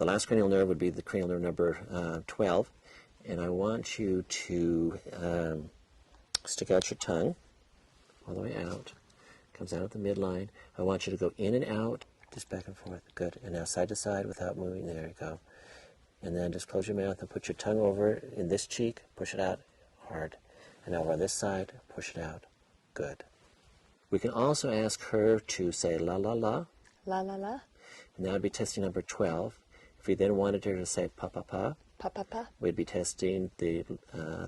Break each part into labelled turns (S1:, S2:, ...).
S1: the last cranial nerve would be the cranial nerve number 12. And I want you to stick out your tongue all the way out. Comes out at the midline. I want you to go in and out, just back and forth. Good. And now side to side without moving. There you go. And then just close your mouth and put your tongue over in this cheek. Push it out hard. And over on this side, push it out. Good. We can also ask her to say la la la.
S2: La la la.
S1: And that would be testing number 12. If we then wanted her to say pa pa pa,
S2: Pa pa pa.
S1: we'd be testing the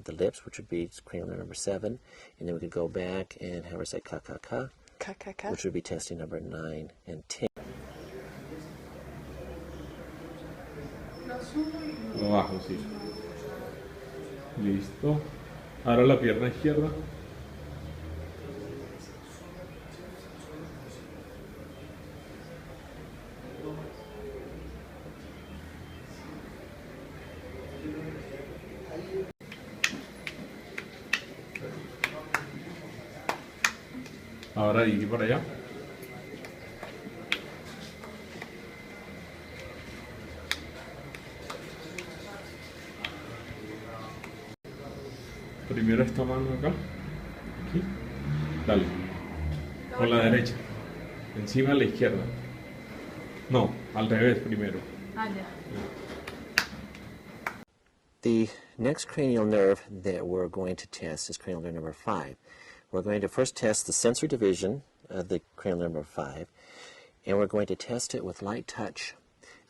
S1: lips, which would be cranial nerve number 7. And then we could go back and have her say ka ka ka,
S2: Ka ka ka.
S1: which would be testing number 9 and 10.
S3: Abajo, sí. Listo. Ahora la pierna izquierda. Ahora de aquí para allá. Primero esta mano acá. Aquí. Dale. Con la derecha. Encima a la izquierda. No, al revés primero.
S2: Ah, ya.
S1: The next cranial nerve that we're going to test is cranial nerve number 5. We're going to first test the sensory division of the cranial nerve number 5, and we're going to test it with light touch.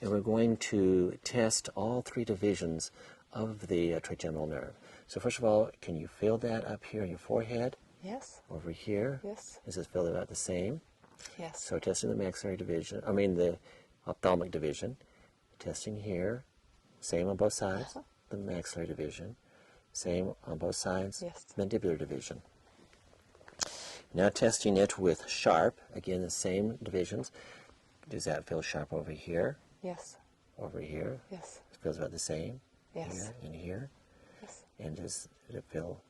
S1: And we're going to test all 3 divisions of the trigeminal nerve. So first of all, can you feel that up here in your forehead?
S2: Yes.
S1: Over here?
S2: Yes.
S1: Does it feel about the same?
S2: Yes.
S1: So testing the maxillary division, the ophthalmic division. Testing here, same on both sides. The maxillary division, same on both sides.
S2: Yes.
S1: Mandibular division. Now testing it with sharp, again the same divisions. Does that feel sharp over here?
S2: Yes.
S1: Over here?
S2: Yes.
S1: It feels about the same?
S2: Yes.
S1: Here and here?
S2: Yes.
S1: And does it feel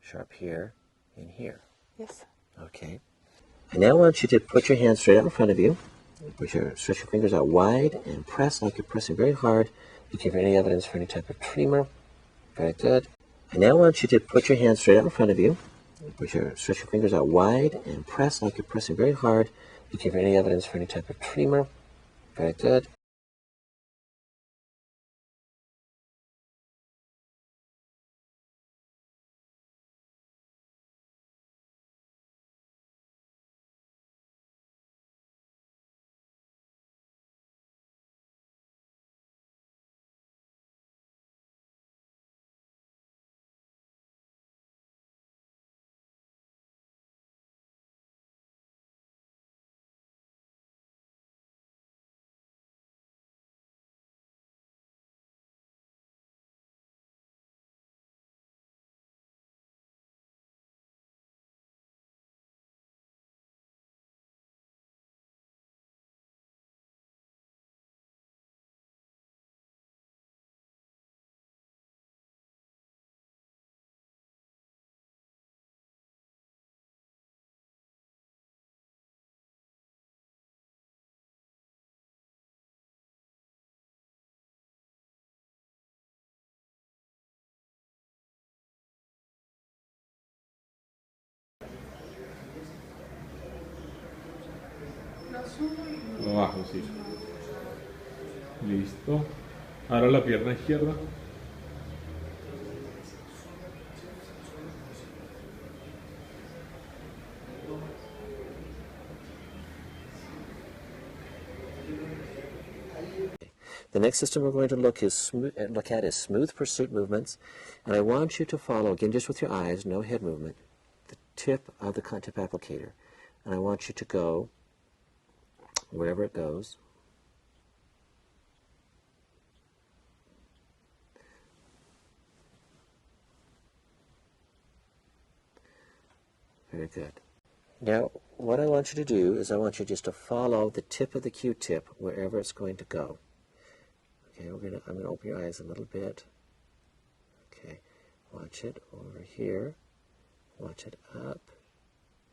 S1: sharp here and here?
S2: Yes.
S1: Okay. I now want you to put your hands straight out in front of you. Stretch your fingers out wide and press like you're pressing very hard. Looking for any evidence for any type of tremor. Very good. I now want you to put your hands straight out in front of you. Stretch your fingers out wide and press like you're pressing very hard. Looking for any evidence for any type of tremor. Very good.
S3: Abajo, sí. Listo. Ahora la pierna izquierda.
S1: The next system we're going to look at is smooth pursuit movements, and I want you to follow, again just with your eyes, no head movement, the tip of the tip applicator, and I want you to go wherever it goes. Very good. Now, what I want you to do is I want you just to follow the tip of the Q-tip wherever it's going to go. Okay, I'm going to open your eyes a little bit. Okay, watch it over here. Watch it up.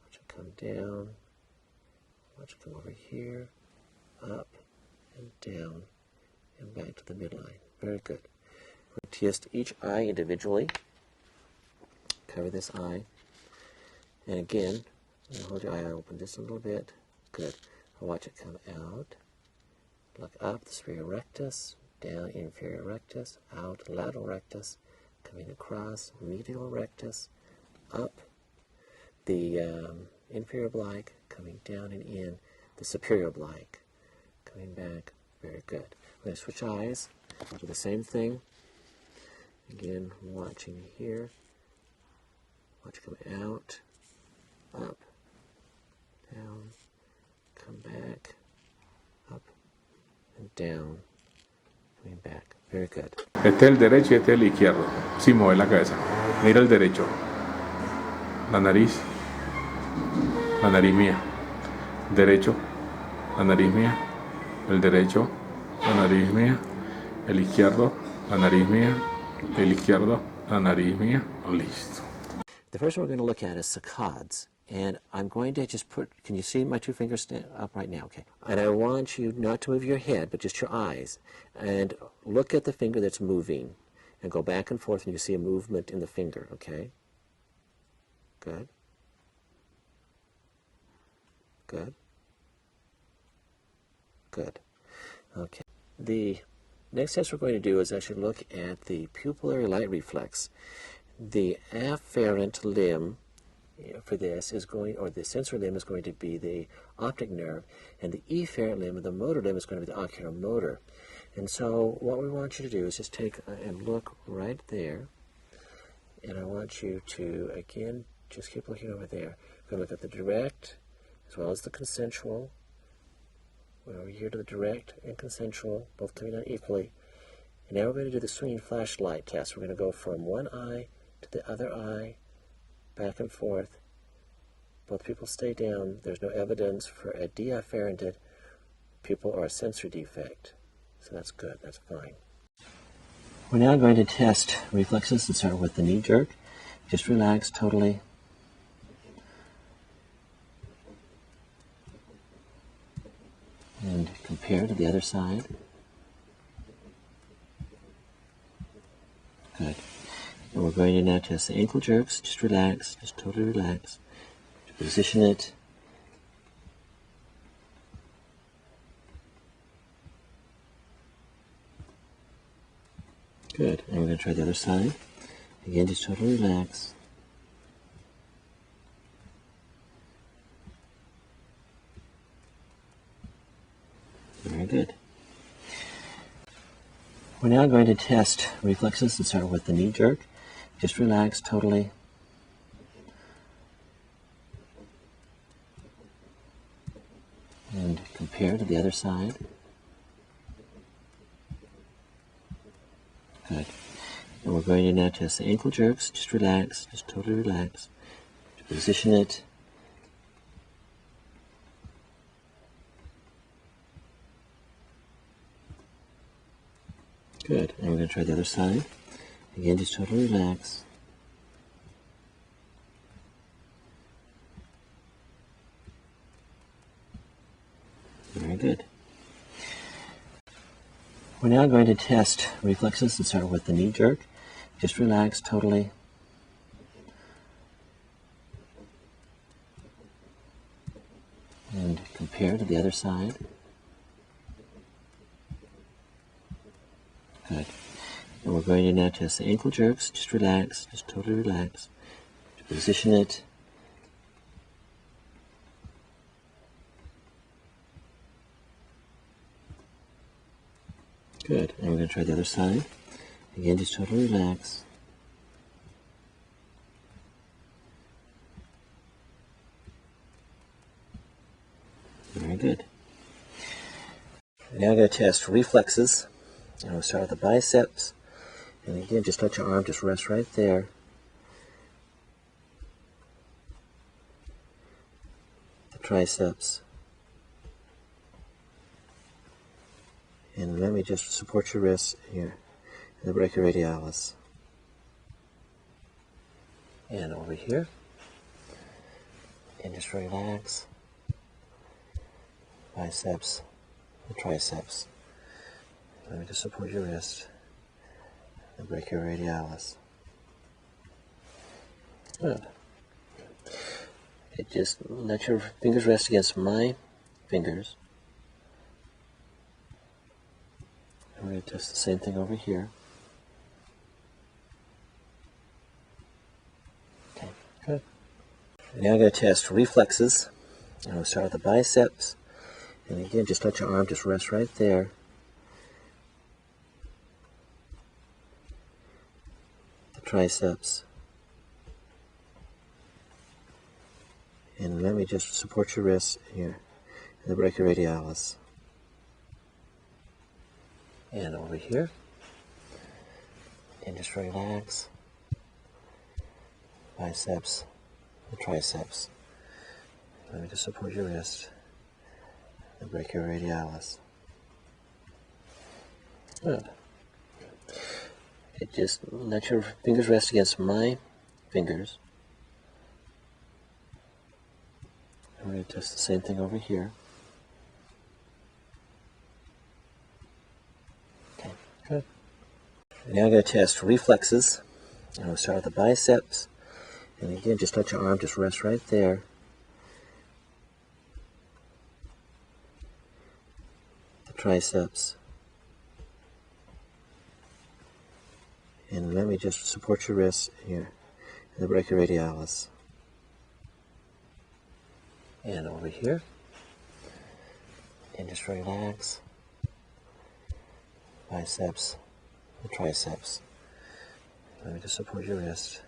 S1: Watch it come down. Watch it come over here. Up and down and back to the midline. Very good. We'll test each eye individually. Cover this eye. And again, hold your eye open just a little bit. Good. I'll watch it come out. Look up, the superior rectus, down inferior rectus, out lateral rectus, coming across medial rectus, up the inferior oblique, coming down and in the superior oblique, coming back. Very good. We're going to switch eyes, do the same thing. Again, watching here. Watch come out, up, down, come back, up, and down, coming back. Very good.
S3: Este es el derecho y este es el izquierdo. Sin mover la cabeza. Mira el derecho. La nariz mía. Derecho, la nariz mía. El derecho, la nariz mía. El izquierdo, la nariz mía. El izquierdo, la nariz mía. Listo.
S1: The first one we're going to look at is saccades. And I'm going to just put, can you see my two fingers up right now? Okay. And I want you not to move your head, but just your eyes. And look at the finger that's moving. And go back and forth, and you see a movement in the finger, okay? Good. Good. Good. Okay. The next test we're going to do is actually look at the pupillary light reflex. The afferent limb for this is going, or the sensory limb is going to be the optic nerve, and the efferent limb, or the motor limb, is going to be the oculomotor. And so what we want you to do is just take and look right there, and I want you to, again, just keep looking over there. We're going to look at the direct as well as the consensual. We're over here to the direct and consensual, both coming out equally. And now we're going to do the swinging flashlight test. We're going to go from one eye to the other eye, back and forth. Both pupils stay down. There's no evidence for a deafferented pupil or a sensory defect. So that's good. That's fine. We're now going to test reflexes and start with the knee jerk. Just relax totally. And compare to the other side. Good. And we're going to now test the ankle jerks. Just relax. Just totally relax. Position it. Good. And we're going to try the other side. Again, just totally relax. Very good. We're now going to test reflexes and start with the knee jerk. Just relax totally. And compare to the other side. Good. And we're going to now test the ankle jerks. Just relax. Just totally relax. Position it. Good. And we're going to try the other side. Again, just totally relax. Very good. We're now going to test reflexes and start with the knee jerk. Just relax totally. And compare to the other side. Good. And we're going to now test the ankle jerks. Just relax. Just totally relax. Position it. Good. And we're going to try the other side. Again, just totally relax. Very good. Now I'm going to test reflexes. And we'll start with the biceps. And again, just let your arm just rest right there. The triceps. And let me just support your wrist here, in the brachioradialis. And over here. And just relax. Biceps, the triceps. Let me just support your wrist. The brachioradialis. Good. Okay, just let your fingers rest against my fingers. And we're going to test the same thing over here. Okay, good. Now I'm going to test reflexes. And we'll start with the biceps. And again, just let your arm just rest right there. The triceps. And let me just support your wrist here. The brachioradialis. And over here. And just relax. Biceps. The triceps. Let me just support your wrist. The brachioradialis. Good. Okay, just let your fingers rest against my fingers. And we're going to test the same thing over here. Okay, good. And now I'm going to test reflexes. And we'll start with the biceps. And again, just let your arm just rest right there. The triceps. And let me just support your wrist here. The brachioradialis. And over here. And just relax. Biceps. The triceps. Let me just support your wrist.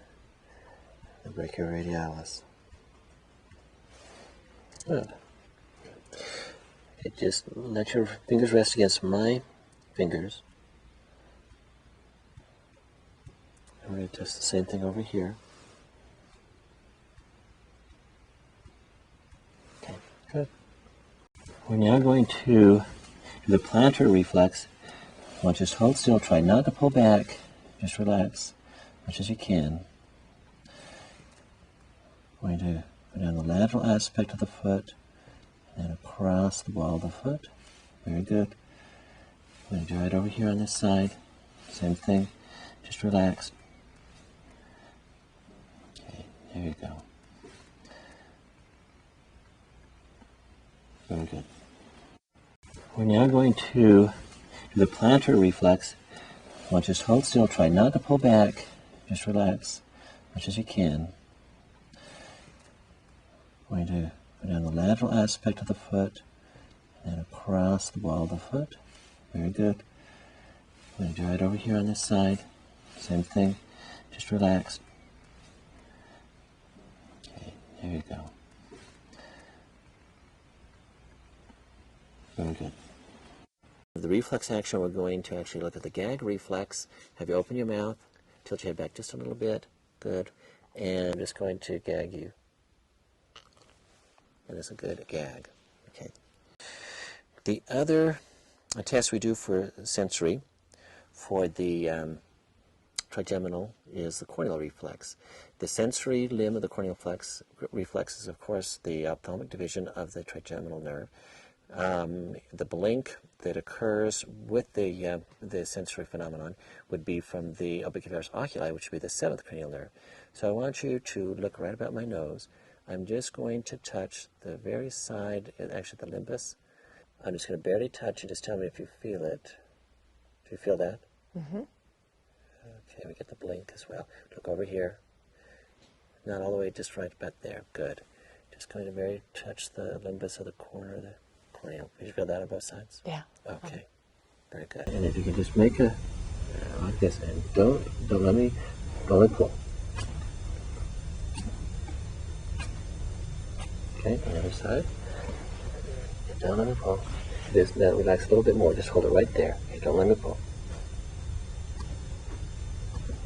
S1: The brachioradialis. Good. Okay, just let your fingers rest against my fingers. And we're going to test the same thing over here. Okay, good. We're now going to do the plantar reflex. Well, just hold still. Try not to pull back. Just relax as much as you can. We're going to go down the lateral aspect of the foot and across the ball of the foot. Very good. We're going to do it over here on this side. Same thing. Just relax. Okay, there you go. Very good. We're now going to do the plantar reflex. Well, just hold still. Try not to pull back. Just relax as much as you can. We're going to go down the lateral aspect of the foot and across the ball of the foot. Very good. We're going to do it over here on this side. Same thing. Just relax. Okay, there you go. Very good. The reflex action, we're going to actually look at the gag reflex. Have you open your mouth, tilt your head back just a little bit. Good. And I'm just going to gag you. And it's a good gag. Okay. The other test we do for sensory for the trigeminal is the corneal reflex. The sensory limb of the corneal reflex is, of course, the ophthalmic division of the trigeminal nerve. The blink that occurs with the sensory phenomenon would be from the orbicularis oculi, which would be the seventh cranial nerve. So I want you to look right about my nose. I'm just going to touch the very side, actually the limbus. I'm just going to barely touch and just tell me if you feel it. Do you feel that? Mm-hmm. Okay, we get the blink as well. Look over here. Not all the way, just right about there. Good. Just going to very touch the limbus of the corner of the corneal. Did you feel that on both sides?
S2: Yeah.
S1: Okay. Very good. And if you can just make a like this, and don't let me pull. Okay, on the other side. Don't let me pull. Just now relax a little bit more. Just hold it right there. Okay, don't let me pull.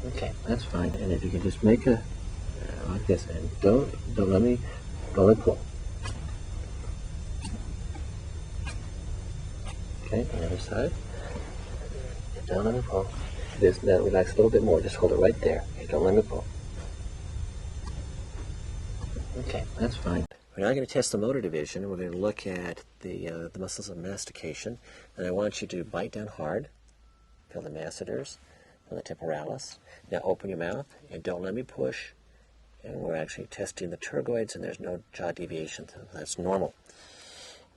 S1: Okay, that's fine. And if you can just make a like this, and don't let me pull. Okay, on the other side. Don't let me pull. Just now relax a little bit more. Just hold it right there. Okay, don't let me pull. Okay, that's fine. We're now going to test the motor division. We're going to look at the muscles of mastication. And I want you to bite down hard. Feel the masseters and the temporalis. Now open your mouth and don't let me push. And we're actually testing the pterygoids, and there's no jaw deviation, so that's normal.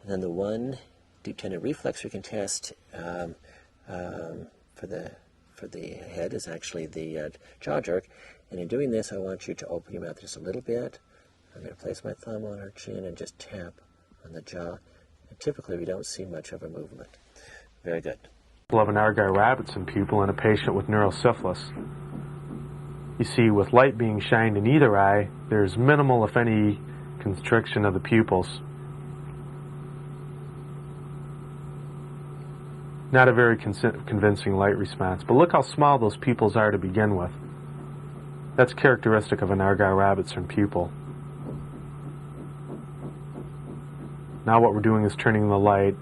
S1: And then the one deep tendon reflex we can test for the head is actually the jaw jerk. And in doing this, I want you to open your mouth just a little bit. I'm going to place my thumb on her chin and just tap on the jaw. And typically, we don't see much of a movement. Very good.
S4: Of an Argyll-Robertson pupil in a patient with neurosyphilis. You see, with light being shined in either eye, there's minimal, if any, constriction of the pupils. Not a very convincing light response, but look how small those pupils are to begin with. That's characteristic of an Argyll-Robertson pupil. Now what we're doing is turning the light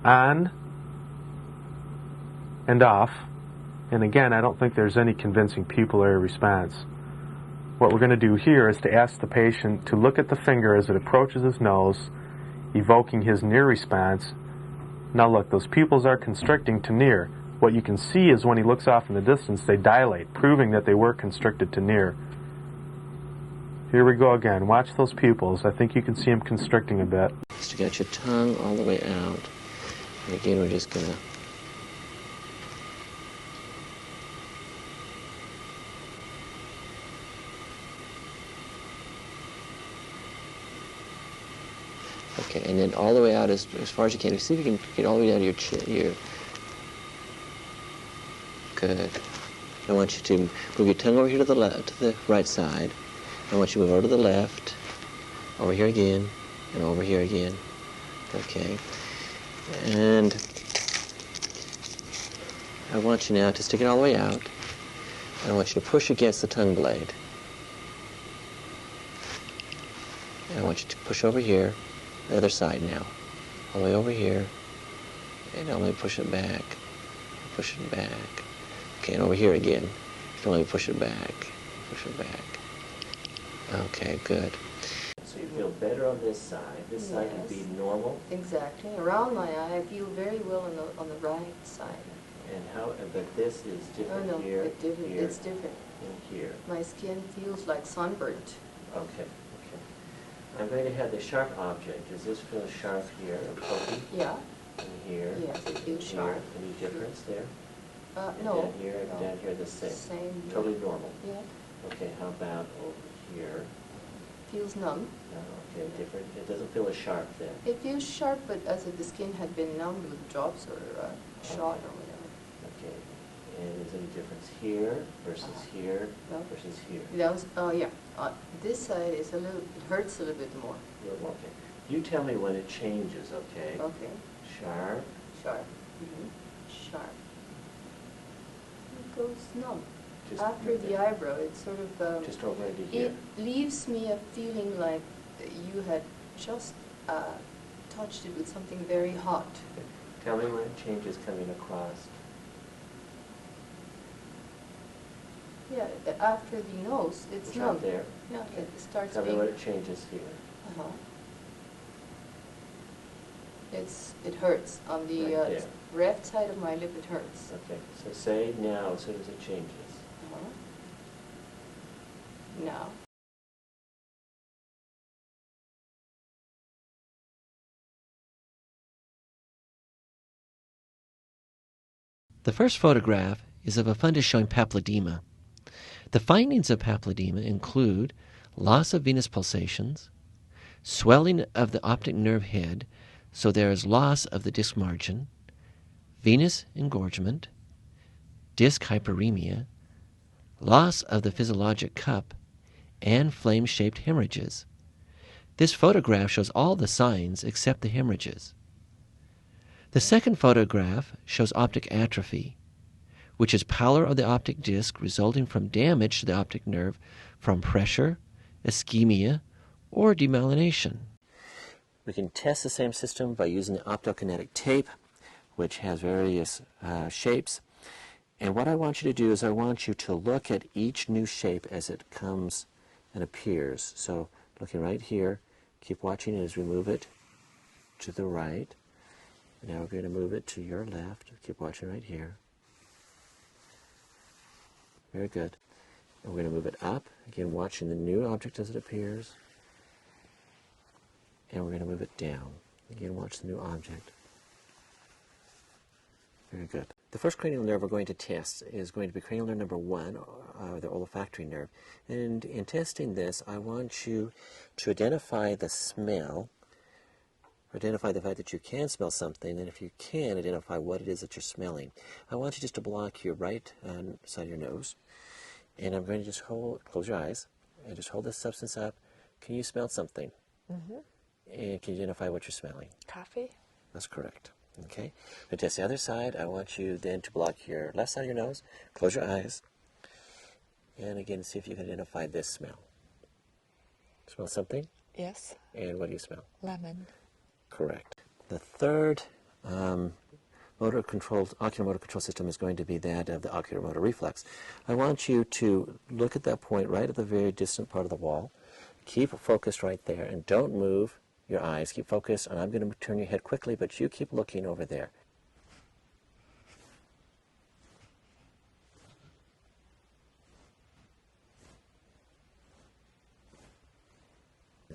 S4: on and off. And again, I don't think there's any convincing pupillary response. What we're going to do here is to ask the patient to look at the finger as it approaches his nose, evoking his near response. Now look, those pupils are constricting to near. What you can see is when he looks off in the distance, they dilate, proving that they were constricted to near. Here we go again. Watch those pupils. I think you can see them constricting a bit.
S1: Stick out your tongue all the way out. And again, we're just going to okay, and then all the way out as far as you can. See if you can get all the way down to your chin. Good. I want you to move your tongue over here to the right side. I want you to move over to the left, over here again, and over here again. Okay. And I want you now to stick it all the way out. And I want you to push against the tongue blade. And I want you to push over here, the other side now. All the way over here. And only push it back. Push it back. Okay, and over here again. Only push it back. Push it back. Okay, good. So you feel better on this side. This side would be normal.
S2: Exactly. Around my eye, I feel very well on the right side.
S1: And how? But this is different here.
S2: It's different.
S1: Here,
S2: It's different.
S1: and here.
S2: My skin feels like sunburnt.
S1: Okay. I'm going to have the sharp object. Does this feel sharp here, or pokey?
S2: Yeah.
S1: And here?
S2: Yes, it feels
S1: here.
S2: sharp.
S1: Any difference there? And
S2: No.
S1: down here, and
S2: no.
S1: down here the same?
S2: Same.
S1: Totally normal?
S2: Yeah.
S1: Okay, how about over here?
S2: Feels numb.
S1: No, okay, different. It doesn't feel as sharp then?
S2: It feels sharp, but as if the skin had been numbed with drops or shot or whatever.
S1: Okay. And is there any difference here versus here
S2: No.
S1: versus here?
S2: That was, yeah. This side is it hurts a little bit more.
S1: Okay. You tell me when it changes, okay?
S2: Okay.
S1: Sharp.
S2: Sharp. Sharp. It goes numb.
S1: Just
S2: After the eyebrow, it sort of...
S1: just over into here.
S2: it leaves me a feeling like you had just touched it with something very hot.
S1: Okay. Tell me when it changes coming across.
S2: Yeah, after the nose, it's numb.
S1: Right there.
S2: Yeah,
S1: Okay.
S2: it starts
S1: Tell me
S2: being...
S1: when it changes here.
S2: Uh-huh. It hurts. On the
S1: Right there.
S2: left side of my lip, it hurts.
S1: Okay, so say now as soon as it changes.
S2: Uh-huh. Now.
S1: The first photograph is of a fundus showing papilledema. The findings of papilledema include loss of venous pulsations, swelling of the optic nerve head, so there is loss of the disc margin, venous engorgement, disc hyperemia, loss of the physiologic cup, and flame-shaped hemorrhages. This photograph shows all the signs except the hemorrhages. The second photograph shows optic atrophy, which is pallor of the optic disc resulting from damage to the optic nerve from pressure, ischemia, or demyelination. We can test the same system by using the optokinetic tape, which has various shapes. And what I want you to do is I want you to look at each new shape as it comes and appears. So looking right here, keep watching it as we move it to the right. Now we're going to move it to your left. Keep watching right here. Very good. And we're going to move it up. Again, watching the new object as it appears. And we're going to move it down. Again, watch the new object. Very good. The first cranial nerve we're going to test is going to be cranial nerve number 1, the olfactory nerve. And in testing this, I want you to identify the smell, identify the fact that you can smell something, and if you can, identify what it is that you're smelling. I want you just to block your right side of your nose, and I'm going to just close your eyes, and just hold this substance up. Can you smell something?
S5: Mm-hmm.
S1: And can you identify what you're smelling?
S5: Coffee.
S1: That's correct. Okay. To test the other side, I want you then to block your left side of your nose, close your eyes, and again, see if you can identify this smell. Smell something?
S5: Yes.
S1: And what do you smell?
S5: Lemon.
S1: Correct. The third ocular motor control system is going to be that of the ocular motor reflex. I want you to look at that point right at the very distant part of the wall. Keep focused right there and don't move your eyes. Keep focused, and I'm going to turn your head quickly, but you keep looking over there.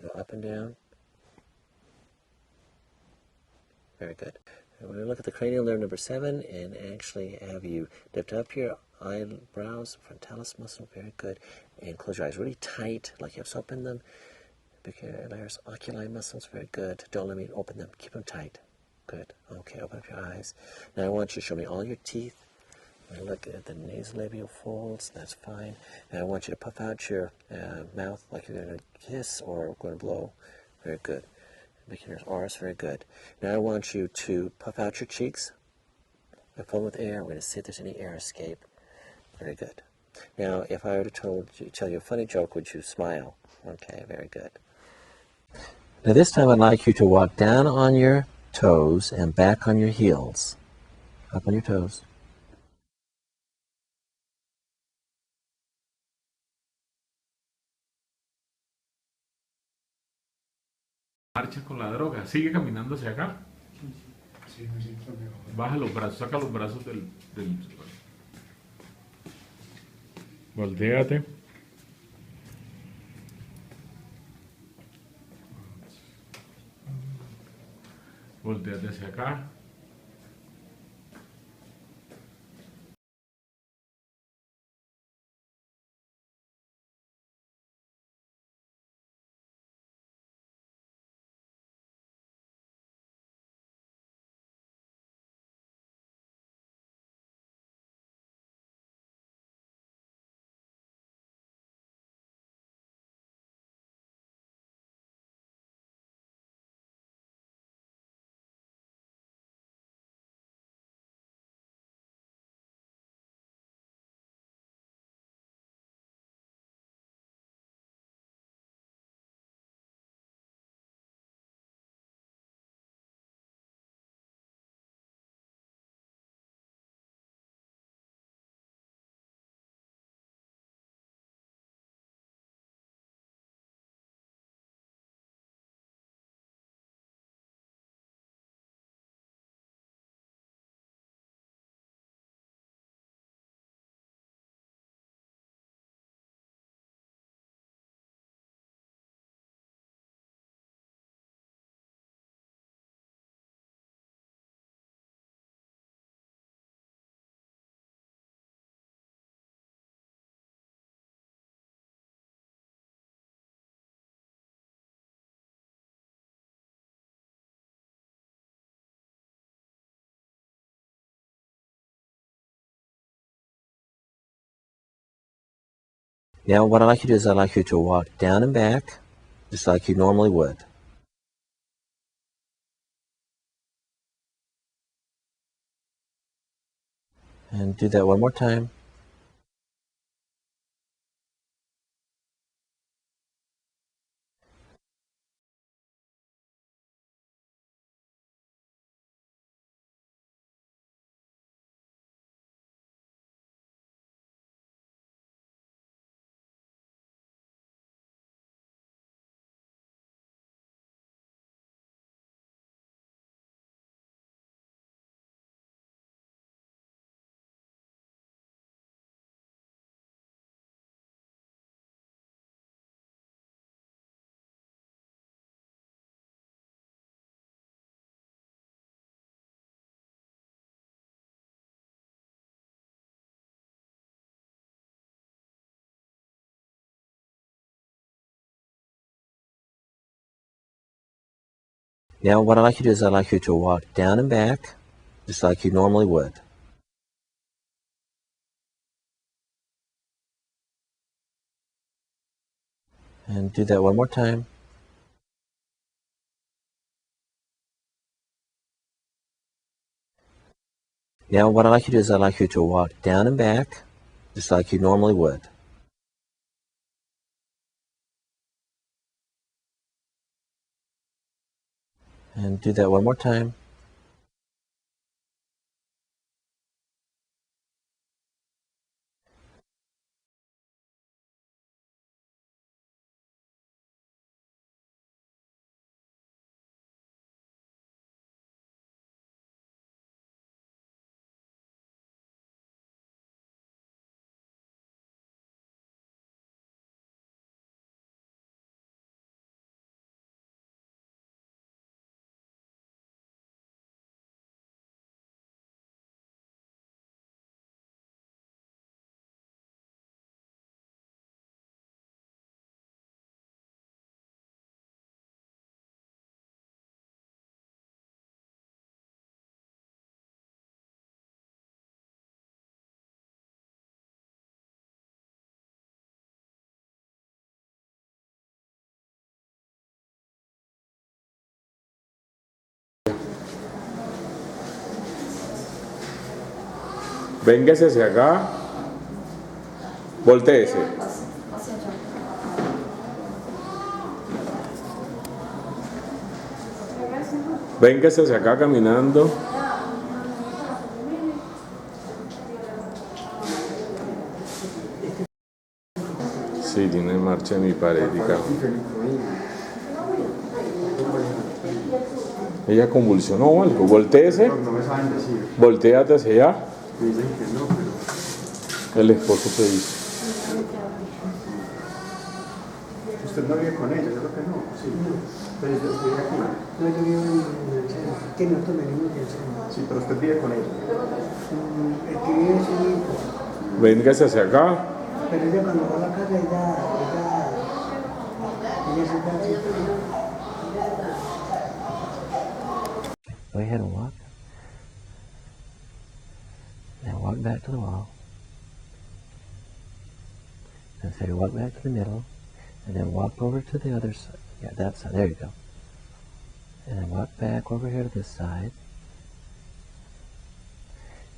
S1: Go up and down. Very good. And we're going to look at the cranial nerve number 7 and actually have you lift up your eyebrows, frontalis muscle, very good, and close your eyes really tight, like you have soap in them. There's oculi muscles, very good. Don't let me open them, keep them tight. Good. Okay, open up your eyes. Now I want you to show me all your teeth. And look at the nasolabial folds, that's fine. And I want you to puff out your mouth like you're going to kiss or going to blow. Very good. Making your oris, very good. Now I want you to puff out your cheeks. Fill them with air. We're going to see if there's any air escape. Very good. Now, if I were to tell you a funny joke, would you smile? Okay, very good. Now this time I'd like you to walk down on your toes and back on your heels. Up on your toes.
S3: Marcha con la droga, sigue caminando hacia acá.
S6: Sí, me siento mejor.
S3: Baja los brazos, saca los brazos del... Voltéate. Voltéate hacia acá.
S1: Now what I'd like you to do is I'd like you to walk down and back, just like you normally would. And do that one more time. Now what I'd like you to do is I'd like you to walk down and back, just like you normally would. And do that one more time. Now what I'd like you to do is I'd like you to walk down and back, just like you normally would. And do that one more time.
S3: Véngase hacia acá, voltéese. Véngase hacia acá caminando. Sí, tiene marcha hemiparética. Ella convulsionó o algo. Voltéese.
S6: No me saben decir.
S3: Voltéate hacia allá.
S6: Me dicen que no, pero
S3: El esposo te dice.
S6: usted no vive con ella, yo creo que no. Sí, pero yo estoy aquí.
S5: No, yo vivo en el centro, que nosotros venimos del centro.
S6: Sí, pero usted vive con ella.
S5: El que vive es el hijo,
S3: Véngase hacia acá.
S5: pero ella cuando va a la casa, ella se da así.
S1: Go ahead and walk. Now walk back to the wall. And say walk back to the middle. And then walk over to the other side. Yeah, that side. There you go. And then walk back over here to this side.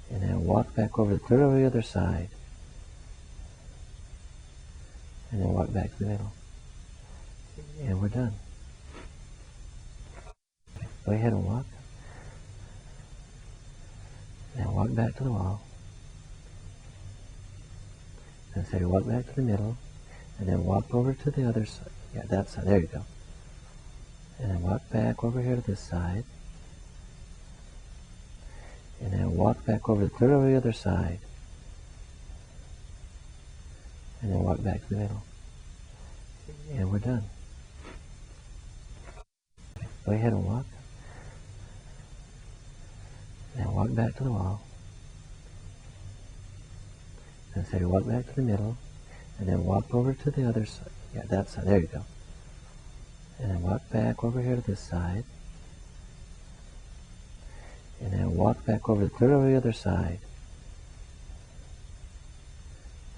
S1: And then walk back over clear over the other side. And then walk back to the middle. And we're done. Go ahead and walk. Now walk back to the wall. And say walk back to the middle. And then walk over to the other side. Yeah, that side. There you go. And then walk back over here to this side. And then walk back over clear over the other side. And then walk back to the middle. And we're done. Go ahead and walk. Now walk back to the wall. And say walk back to the middle. And then walk over to the other side. Yeah, that side. There you go. And then walk back over here to this side. And then walk back over clear over the other side.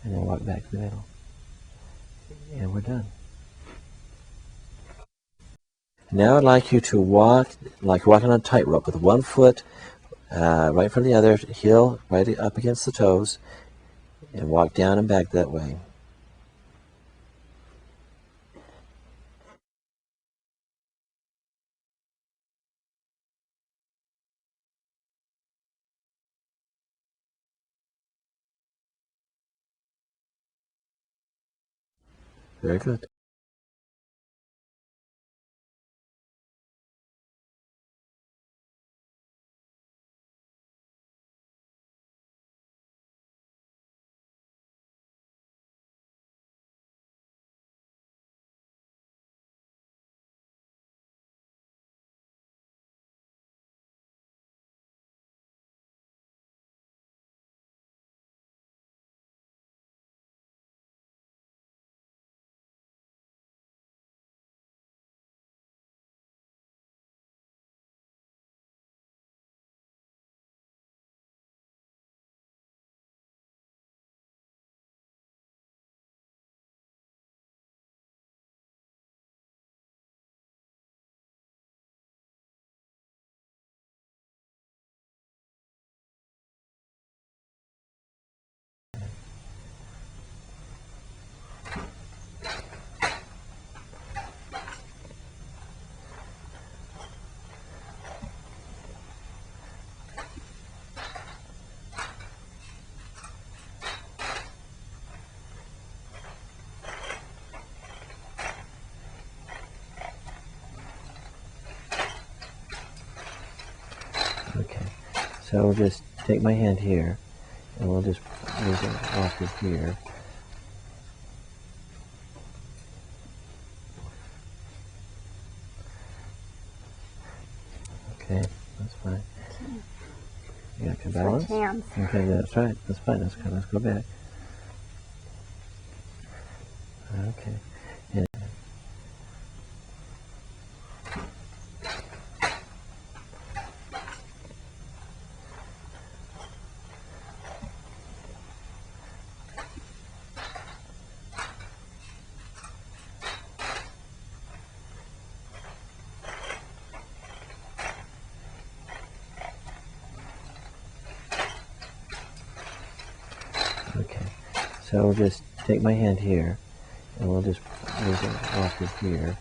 S1: And then walk back to the middle. And we're done. Now I'd like you to walk like walking on a tightrope with one foot right in front of the other, heel right up against the toes, and walk down and back that way. Very good. So we'll just take my hand here, and we'll just move it off of here. Okay, that's fine. You got your balance?
S7: Switch hands.
S1: Okay, that's right. That's fine. Let's go back. Okay. And okay. So we'll just take my hand here, and we'll just move it off of here.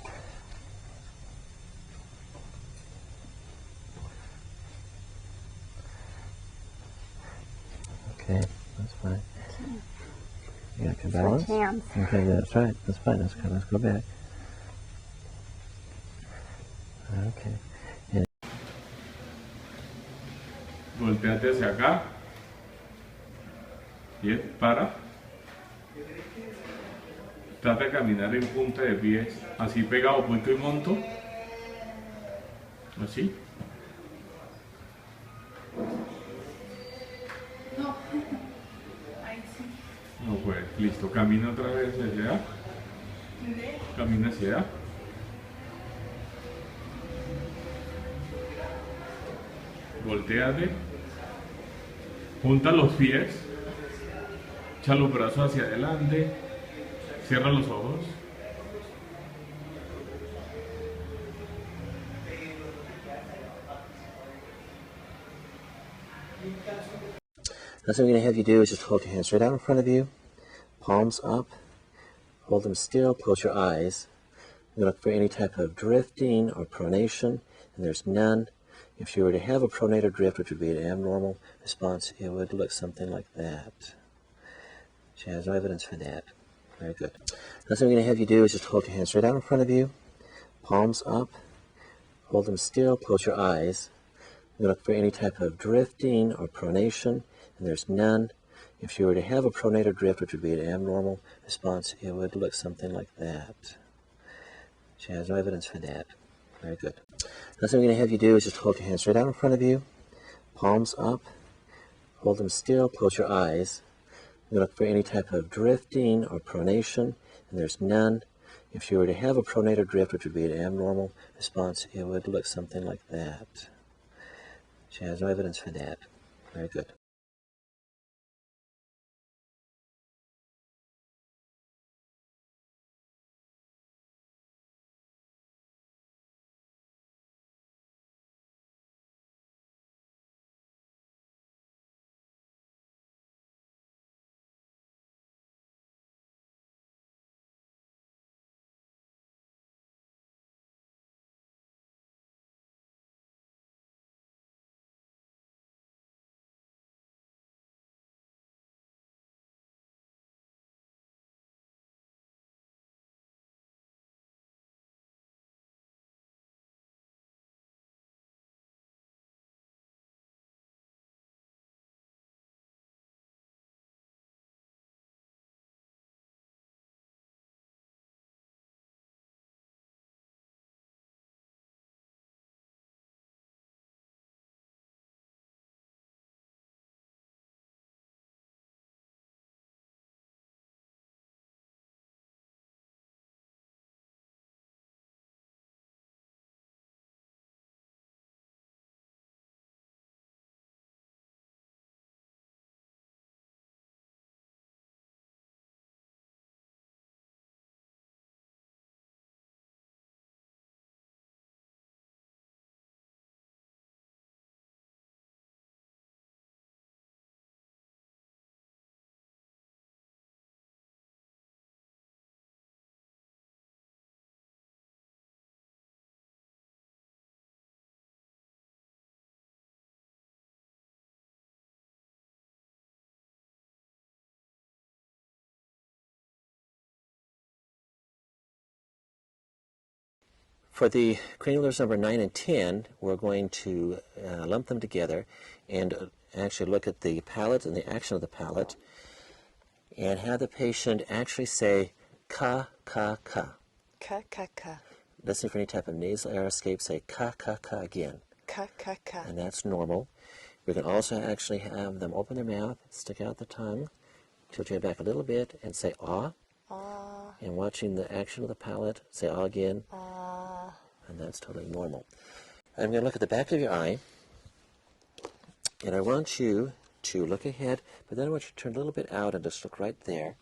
S1: Okay, that's fine. You got your balance?
S7: Switch hands.
S1: Okay, that's right. That's fine. Let's go back. Okay.
S3: Volteate hacia acá. Bien, para. Trata de caminar en punta de pies, así pegado, punto y monto. Así.
S8: No. Ahí sí.
S3: No puede. Listo. Camina otra vez hacia allá. Camina hacia allá. Volteate. Junta los pies. Echa los brazos hacia adelante. Cierra los ojos.
S1: That's what I'm going to have you do is just hold your hands right out in front of you, palms up, hold them still, close your eyes. You look for any type of drifting or pronation, and there's none. If you were to have a pronator drift, which would be an abnormal response, it would look something like that. She has no evidence for that. Very good. That's what I'm going to have you do is just hold your hands right out in front of you, palms up, hold them still, close your eyes. You look for any type of drifting or pronation, and there's none. If you were to have a pronator drift, which would be an abnormal response, it would look something like that. She has no evidence for that. Very good. That's what I'm going to have you do is just hold your hands right out in front of you, palms up, hold them still, close your eyes. You look for any type of drifting or pronation, and there's none. If you were to have a pronator drift, which would be an abnormal response, it would look something like that. She has no evidence for that. Very good. For the cranial nerves number 9 and 10, we're going to lump them together and actually look at the palate and the action of the palate and have the patient actually say ka, ka, ka.
S7: Ka, ka, ka.
S1: Listen for any type of nasal air escape, say ka, ka, ka again.
S7: Ka, ka, ka.
S1: And that's normal. We can also actually have them open their mouth, stick out the tongue, tilt your head back a little bit, and say ah.
S7: Ah.
S1: And watching the action of the palate, say ah again.
S7: Ah.
S1: And that's totally normal. I'm going to look at the back of your eye, and I want you to look ahead, but then I want you to turn a little bit out and just look right there,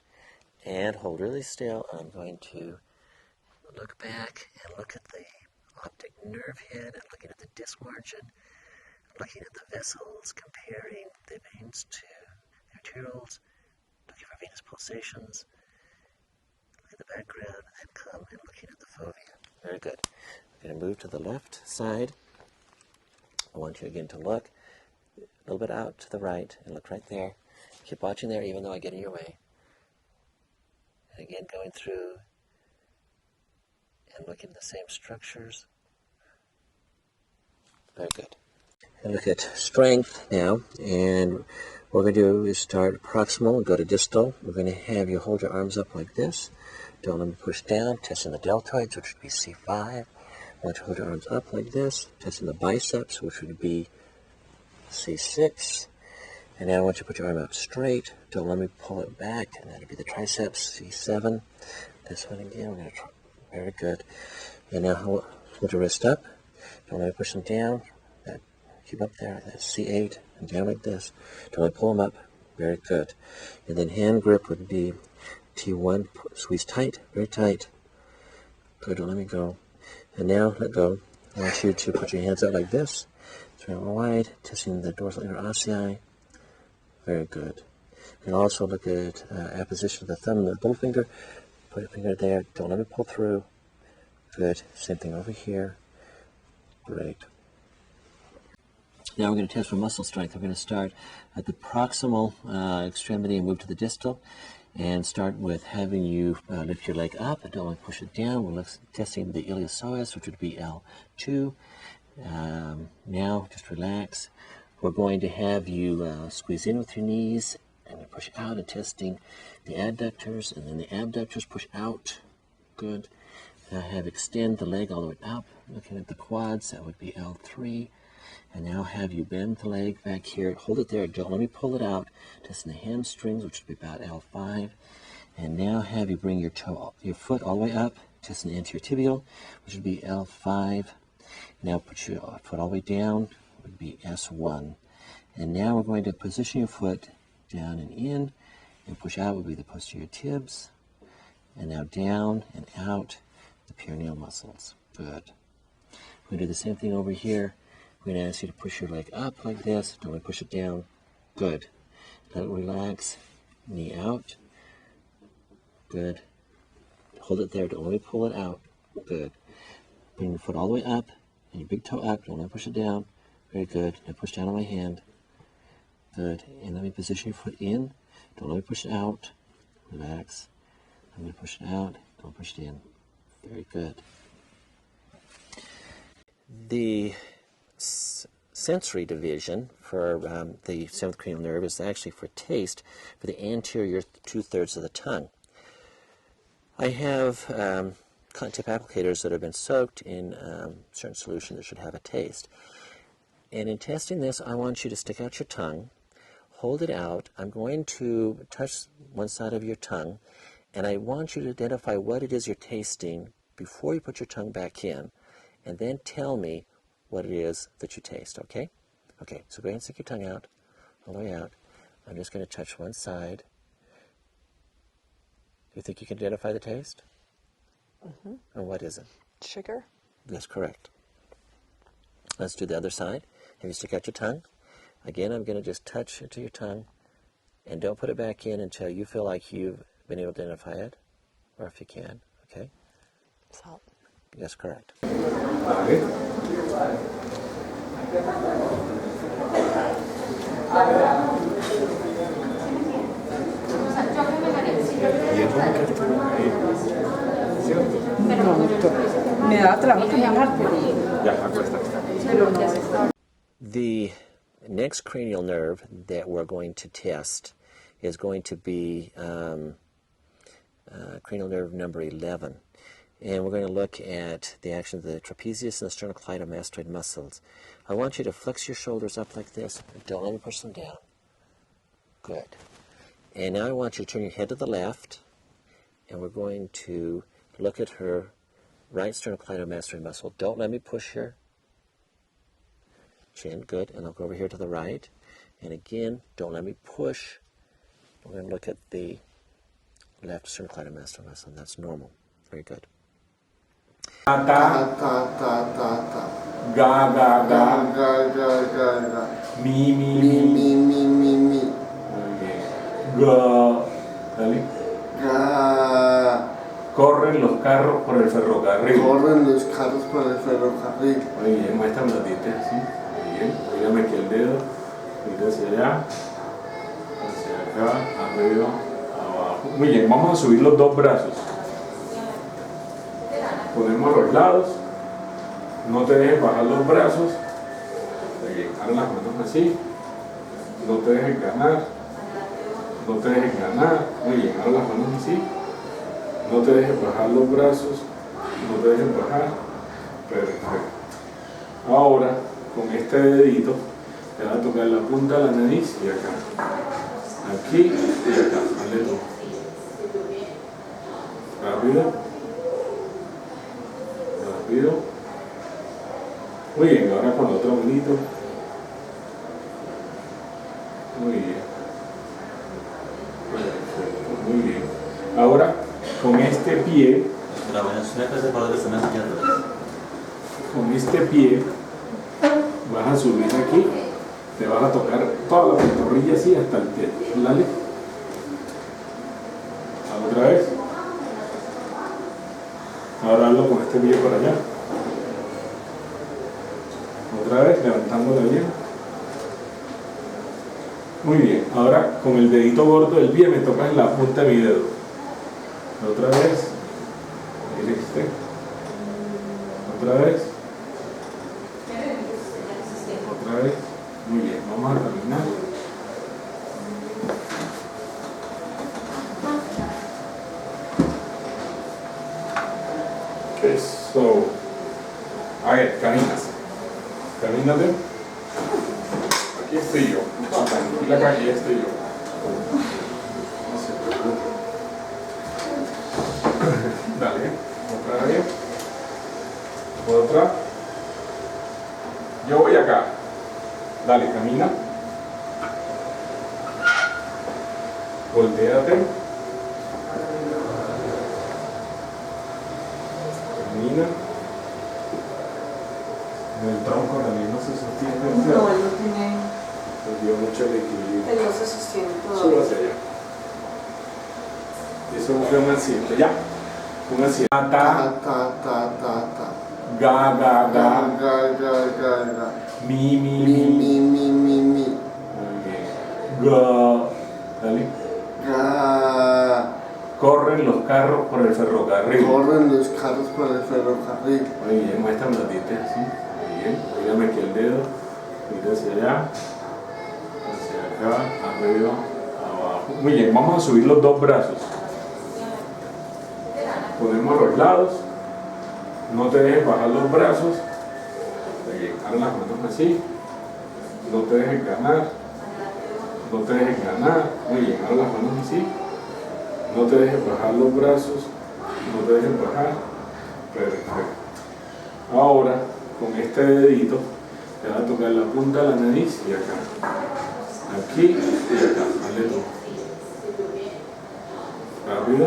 S1: and hold really still. I'm going to look back and look at the optic nerve head, and looking at the disc margin, looking at the vessels, comparing the veins to the arterioles, looking for venous pulsations, look at the background, and then come and looking at the fovea. Very good. I'm going to move to the left side. I want you again to look a little bit out to the right and look right there. Keep watching there even though I get in your way. And again going through and looking at the same structures. Very good. And look at strength now, and what we're going to do is start proximal and go to distal. We're going to have you hold your arms up like this. Don't let me push down, testing the deltoids, which would be C5. I want you to hold your arms up like this, testing the biceps, which would be C6. And now I want you to put your arm out straight. Don't let me pull it back, and that would be the triceps, C7. This one again, we're going to try. Very good. And now hold your wrist up. Don't let me push them down. Keep up there, that's C8, and down like this. Don't let me pull them up. Very good. And then hand grip would be T1, squeeze tight, very tight. Good, don't let me go. And now let go. I want you to put your hands out like this. Turn wide, testing the dorsal interossei. Very good. And also look at apposition of the thumb and the little finger. Put your finger there. Don't let me pull through. Good. Same thing over here. Great. Now we're going to test for muscle strength. We're going to start at the proximal extremity and move to the distal. And start with having you lift your leg up and don't want to push it down. We're testing the iliopsoas, which would be L2. Now just relax. We're going to have you squeeze in with your knees and push out, and testing the adductors, and then the abductors push out. Good. Now have extend the leg all the way up. Looking at the quads, that would be L3. And now have you bend the leg back here. Hold it there. Don't let me pull it out. Testing the hamstrings, which would be about L5. And now have you bring your foot all the way up. Testing the anterior tibial, which would be L5. Now put your foot all the way down. Would be S1. And now we're going to position your foot down and in. And push out would be the posterior tibs. And now down and out the perineal muscles. Good. We're going to do the same thing over here. We're going to ask you to push your leg up like this. Don't want to push it down. Good. Let it relax. Knee out. Good. Hold it there. Don't let me pull it out. Good. Bring your foot all the way up and your big toe up. Don't let me push it down. Very good. Now push down on my hand. Good. And let me position your foot in. Don't let me push it out. Relax. I'm going to push it out. Don't push it in. Very good. The sensory division for the seventh cranial nerve is actually for taste for the anterior 2/3 of the tongue. I have cotton tip applicators that have been soaked in certain solution that should have a taste. And in testing this, I want you to stick out your tongue, hold it out. I'm going to touch one side of your tongue, and I want you to identify what it is you're tasting before you put your tongue back in, and then tell me what it is that you taste, okay? Okay, so go ahead and stick your tongue out, all the way out. I'm just going to touch one side. Do you think you can identify the taste?
S7: Mm-hmm.
S1: And what is it?
S7: Sugar.
S1: That's correct. Let's do the other side. Have you stick out your tongue? Again, I'm going to just touch into your tongue, and don't put it back in until you feel like you've been able to identify it, or if you can, okay?
S7: Salt.
S1: That's correct.
S6: Y el
S9: Me da trabajo caminar, pero...
S3: Ya, acuéstate.
S9: pero no.
S1: The next cranial nerve that we're going to test is going to be cranial nerve number 11. And we're going to look at the action of the trapezius and the sternocleidomastoid muscles. I want you to flex your shoulders up like this. Don't let me push them down. Good. And now I want you to turn your head to the left, and we're going to look at her right sternocleidomastoid muscle. Don't let me push her chin. Good. And I'll go over here to the right. And again, don't let me push. We're going to look at the left sternocleidomastoid muscle. That's normal. Very good.
S3: Ta,
S6: Ta, ta, ta, ta, ta.
S3: ga, ga,
S6: Ga,
S3: ga,
S6: ga, ga, ga, ga.
S3: mi, mi,
S6: Mi,
S3: mi.
S6: mi, mi, mi.
S3: Muy bien. Ga, dale.
S6: Ga.
S3: Corren los carros por el ferrocarril.
S6: Corren los carros por el ferrocarril.
S3: Muy bien, muéstrame los dientes así. Muy bien. Mírame aquí el dedo. Mira hacia allá. Hacia acá. Arriba. Abajo. Muy bien, vamos a subir los dos brazos. Ponemos a los lados. No te dejes bajar los brazos. Muy bien, ahora las manos así. No te dejes ganar. No te dejes ganar. Muy bien, ahora las manos así. No te dejes bajar los brazos. No te dejes bajar. Perfecto. Ahora, con este dedito, te vas a tocar la punta de la nariz y acá. Aquí y acá. Hazle tú. Rápido. Rápido. Muy bien, ahora con el otro manito. Muy bien. Perfecto, muy bien. Ahora, con este pie, vas a subir aquí, te vas a tocar toda la pantorrilla así hasta el pie. Dale. Otra vez. Ahora hazlo con este pie para allá. Otra vez, levantándola bien. Muy bien. Ahora con el dedito gordo del pie me tocas la punta de mi dedo. Otra vez. Este. Otra vez. Otra vez. Muy bien. Vamos a terminar. Eso. A ver, caminas. Camínate. Aquí estoy yo. Tranquila que aquí estoy yo. No se preocupe. Dale. Otra vez. Otra. Yo voy acá. Dale, camina. Voltéate. Camina. El tronco también no se sostiene.
S9: No, él no tiene...
S3: Perdió mucho el equilibrio.
S9: Él no se sostiene
S3: Solo
S9: todavía.
S3: hacia allá. Eso fue un accidente. Ya. Un accidente.
S6: Ta, ta, ta, ta, ta.
S3: Ga, ga,
S6: Ga,
S3: ga.
S6: ga, ga, ga, ga.
S3: Mi, mi,
S6: Mi,
S3: mi.
S6: mi, mi, mi, mi.
S3: Muy bien. Ga. Dale.
S6: Ga.
S3: Corren los carros por el ferrocarril.
S6: Corren los carros por el ferrocarril.
S3: Muy bien, muéstrame los dientes así. Muy bien. Mírame aquí el dedo. Mira hacia allá. Hacia acá. Arriba. Abajo. Muy bien, vamos a subir los dos brazos. Ponemos a los lados. No te dejes bajar los brazos. Muy bien, ahora las manos así. No te dejes ganar. No te dejes ganar. Muy bien, ahora las manos así. No te dejes bajar los brazos. No te dejes bajar. Perfecto. Ahora, con este dedito, te vas a tocar la punta de la nariz y acá. Aquí y acá. Hazle tú. Rápido.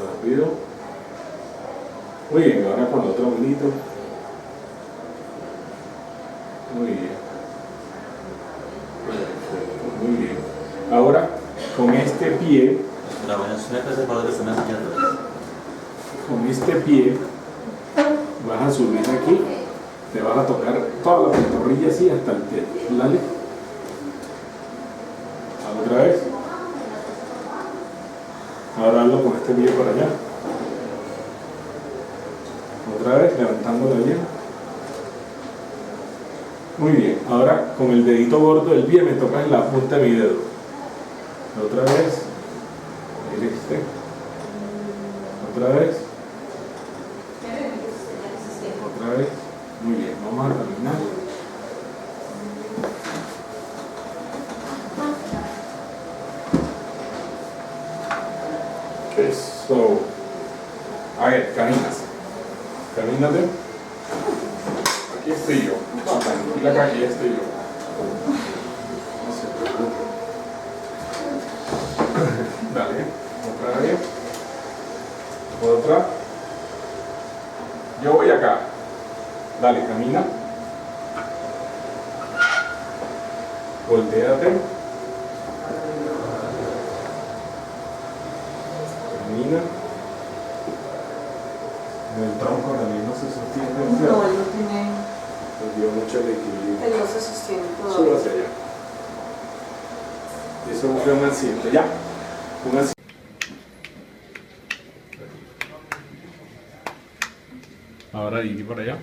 S3: Rápido. Muy bien, ahora con el otro manito. Muy bien. Perfecto, muy bien. Ahora, con este pie, vas a subir aquí, te vas a tocar toda la pantorrilla así hasta el pie. Dale. Otra vez. Ahora hazlo con este pie para allá. Muy bien, ahora con el dedito gordo del pie me toca en la punta de mi dedo. Otra vez. Mire este. Otra vez. Otra vez. Muy bien, vamos a terminar. Eso. A ver, caminas. Camínate. Aquí estoy yo. Tranquila que aquí estoy yo. No se preocupe. Dale. Otra vez. Otra. Yo voy acá. Dale, camina. Voltéate. Camina. El tronco también no se sostiene.
S9: No, él no tiene.
S3: Perdió mucho el equilibrio.
S9: Él no se sostiene todo.
S3: Solo hacia allá. Eso fue un accidente. Ya. Un accidente. Ahora y por allá.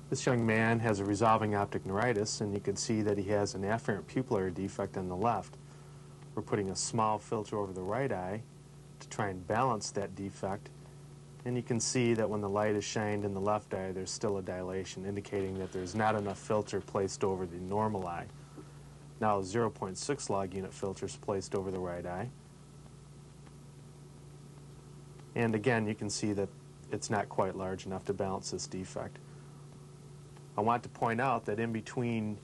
S4: This young man has a resolving optic neuritis, and you can see that he has an afferent pupillary defect on the left. We're putting a small filter over the right eye to try and balance that defect, and you can see that when the light is shined in the left eye, there's still a dilation, indicating that there's not enough filter placed over the normal eye. Now a 0.6 log unit filter is placed over the right eye. And again, you can see that it's not quite large enough to balance this defect. I want to point out that in between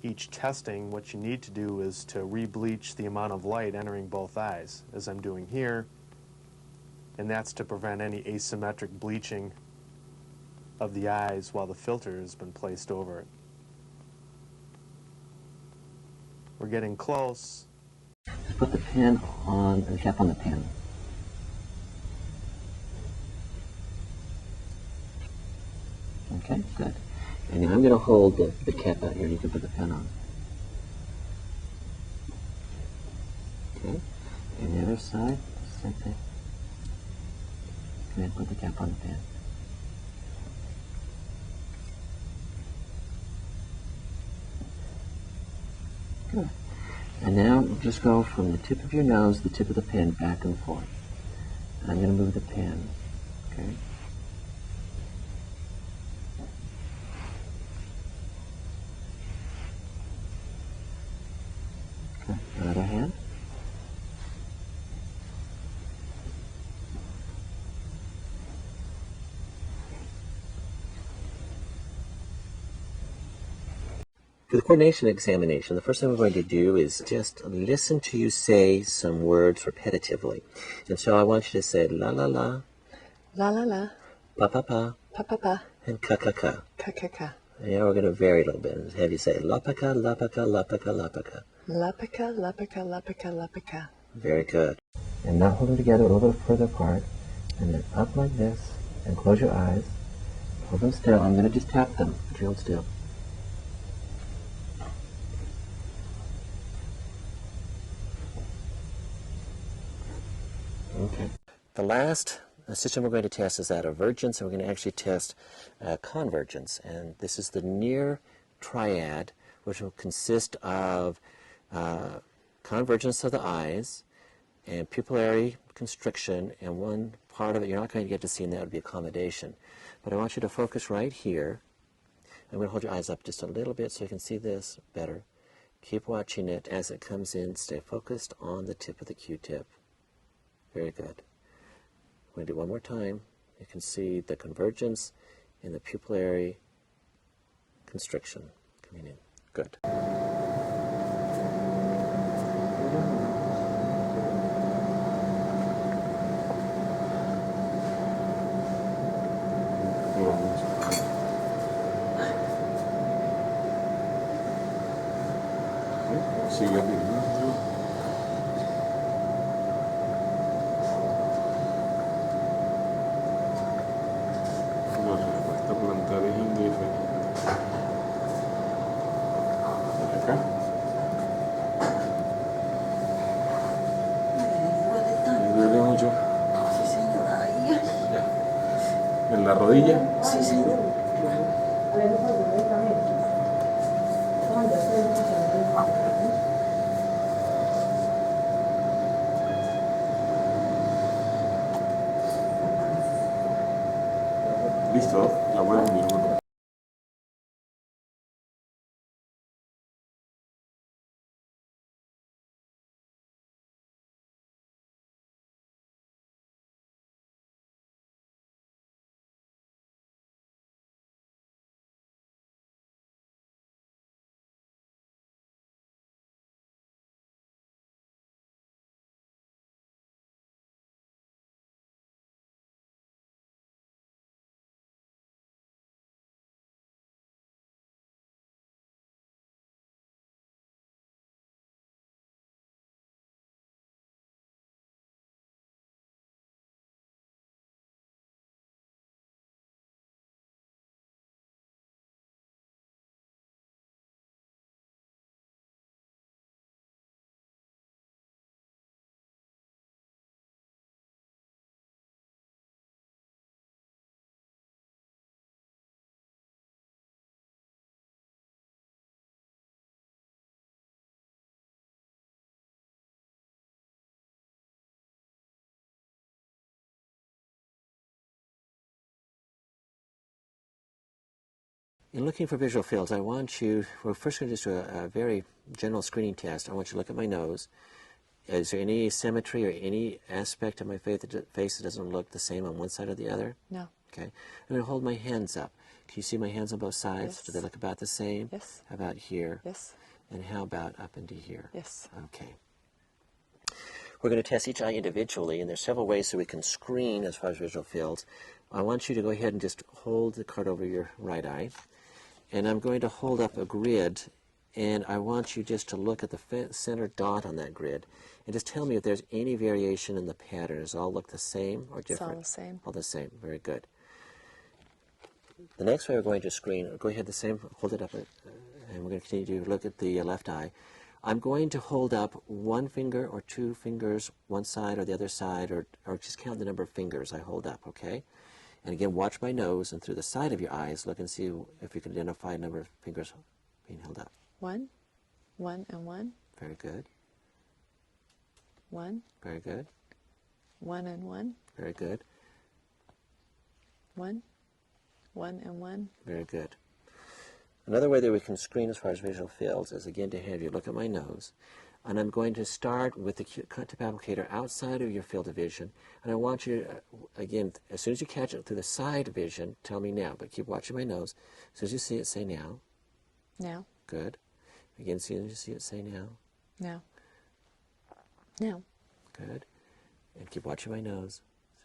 S4: each testing, what you need to do is to re-bleach the amount of light entering both eyes, as I'm doing here, and that's to prevent any asymmetric bleaching of the eyes while the filter has been placed over it. We're getting close.
S1: Just put the pen on, the cap on the pen. Okay, good. And now I'm going to hold the cap out here. You can put the pen on. Okay. And the other side, same thing. Go ahead and put the cap on the pen. Good. And now just go from the tip of your nose to the tip of the pen back and forth. And I'm going to move the pen. Okay. Okay. Another hand. For the coordination examination, the first thing we're going to do is just listen to you say some words repetitively. And so I want you to say la la la,
S7: La la la.
S1: pa pa pa,
S7: Pa pa pa.
S1: and ka ka ka.
S7: Ka ka ka.
S1: And now we're going to vary a little bit and have you say la pa ka, la pa ka, la pa ka, la pa ka.
S7: Lapika, lapika, lapika, lapika.
S1: Very good. And now hold them together a little bit further apart, and then up like this, and close your eyes. Hold them still. I'm going to just tap them, but you hold still. Okay. The last system we're going to test is that of vergence, and we're going to actually test convergence. And this is the near triad, which will consist of convergence of the eyes and pupillary constriction, and one part of it you're not going to get to see, and that would be accommodation. But I want you to focus right here. I'm going to hold your eyes up just a little bit so you can see this better. Keep watching it as it comes in. Stay focused on the tip of the Q-tip. Very good. I'm going to do it one more time. You can see the convergence in the pupillary constriction coming in. Good.
S3: Sigue afirmando. La respuesta plantar es indiferente. Acá. Y ¿En la rodilla?
S9: Sí, sí.
S3: Listo, la voy a unir.
S1: In looking for visual fields, I want you, we're first going to just do a very general screening test. I want you to look at my nose. Is there any symmetry or any aspect of my face that doesn't look the same on one side or the other?
S7: No.
S1: Okay. I'm going to hold my hands up. Can you see my hands on both sides?
S7: Yes.
S1: Do they look about the same?
S7: Yes.
S1: How about here?
S7: Yes.
S1: And how about up into here?
S7: Yes.
S1: Okay. We're going to test each eye individually, and there's several ways that we can screen as far as visual fields. I want you to go ahead and just hold the card over your right eye. And I'm going to hold up a grid, and I want you just to look at the center dot on that grid and just tell me if there's any variation in the pattern. Does it all look the same or different?
S7: It's all the same.
S1: All the same. Very good. The next way we're going to screen, go ahead the same, hold it up, and we're going to continue to look at the left eye. I'm going to hold up one finger or two fingers, one side or the other side, or just count the number of fingers I hold up, okay? And again, watch my nose, and through the side of your eyes, look and see if you can identify a number of fingers being held up.
S7: 1, 1 and 1.
S1: Very good.
S7: 1,
S1: Very good.
S7: 1 and 1.
S1: Very good.
S7: 1, 1 and 1.
S1: Very good. Another way that we can screen as far as visual fields is, again, to have you look at my nose. And I'm going to start with the tip applicator outside of your field of vision. And I want you to, again, as soon as you catch it through the side vision, tell me now. But keep watching my nose. As soon as you see it, say now.
S7: Now.
S1: Good. Again, as soon as you see it, say now.
S7: Now. Now.
S1: Good. And keep watching my nose.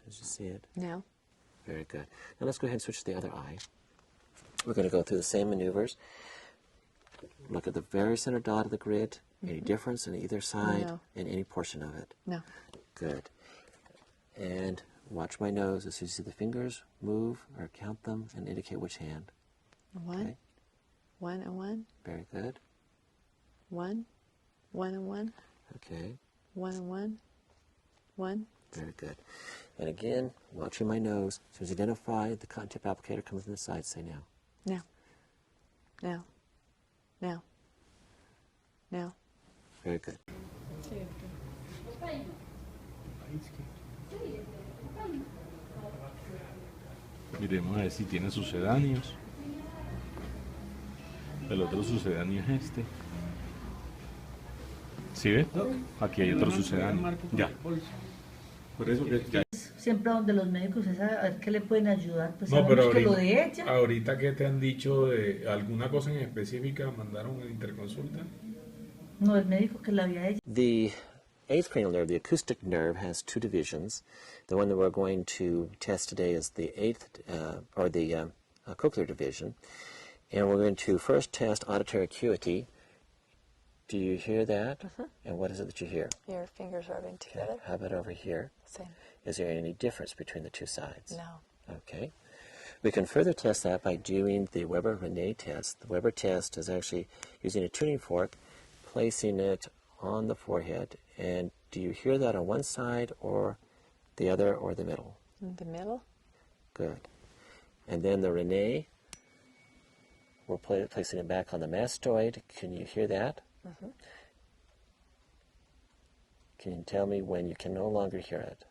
S1: As soon as you see it.
S7: Now.
S1: Very good. Now let's go ahead and switch to the other eye. We're going to go through the same maneuvers. Look at the very center dot of the grid. Any difference on either side?
S7: No.
S1: In any portion of it?
S7: No.
S1: Good. And watch my nose. As soon as you see the fingers move or count them and indicate which hand.
S7: 1.
S1: Okay.
S7: 1 and 1.
S1: Very good.
S7: 1. 1 and 1.
S1: Okay.
S7: 1 and 1. 1.
S1: Very good. And again, watching my nose. As soon as you identify the cotton tip applicator comes in the side, say now.
S7: Now. Now. Now. Now.
S1: Very good.
S3: Miremos a ver si tiene sucedáneos. El otro sucedáneo es este. ¿Sí ve? Aquí hay otro sucedáneo. Ya. Por eso que ya.
S10: Siempre donde los médicos es a ver qué le pueden ayudar, pues
S3: No, pero
S10: sabemos que lo
S3: ahorita,
S10: de ella.
S3: ahorita que te han dicho de alguna cosa en específica, mandaron en interconsulta.
S10: No, el médico que la había ella.
S1: The eighth cranial nerve, the acoustic nerve, has two divisions. The one that we're going to test today is the eighth, or the cochlear division. And we're going to first test auditory acuity. Do you hear that? And what is it that you hear?
S7: Your fingers rubbing together.
S1: How about over here?
S7: Same.
S1: Is there any difference between the two sides?
S7: No.
S1: Okay. We can further test that by doing the Weber-Renée test. The Weber test is actually using a tuning fork, placing it on the forehead. And do you hear that on one side or the other or the middle?
S7: In the middle.
S1: Good. And then the Rene, we're placing it back on the mastoid. Can you hear that?
S7: Mm-hmm.
S1: Can you tell me when you can no longer hear it?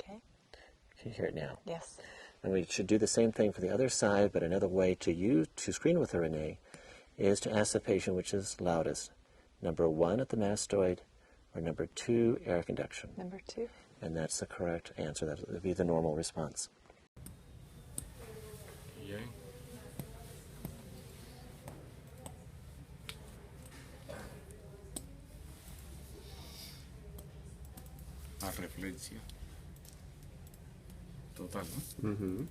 S7: Okay.
S1: Can you hear it now?
S7: Yes.
S1: And we should do the same thing for the other side, but another way to screen with the Rene is to ask the patient which is loudest. Number 1 at the mastoid, or number 2 air conduction.
S7: Number 2.
S1: And that's the correct answer. That would be the normal response.
S3: Bien. La reflexia total, ¿no?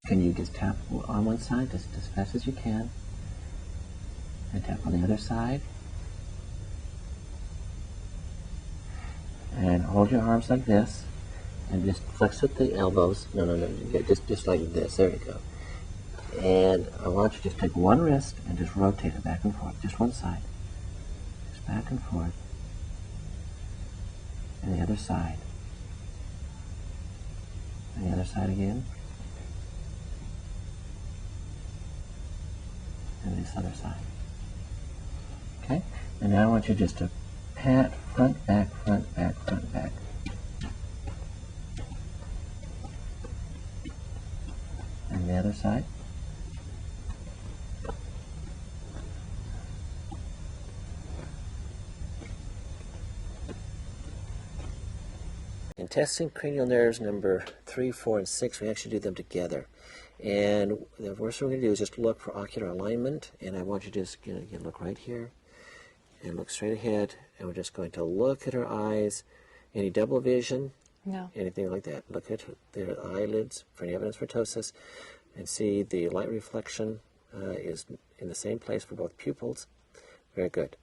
S1: Can you just tap on one side just as fast as you can, and tap on the other side, and hold your arms like this, and just flex with the elbows. No, just like this. There you go. And I want you to just take one wrist and just rotate it back and forth, just one side, just back and forth, and the other side, and the other side again. And this other side. Okay? And now I want you just to pat front, back, front, back, front, back. And the other side. In testing cranial nerves number 3, 4, and 6, we actually do them together. And the first thing we're going to do is just look for ocular alignment. And I want you to just look right here and look straight ahead. And we're just going to look at her eyes. Any double vision?
S7: No.
S1: Anything like that. Look at their eyelids for any evidence for ptosis. And see the light reflection is in the same place for both pupils. Very good.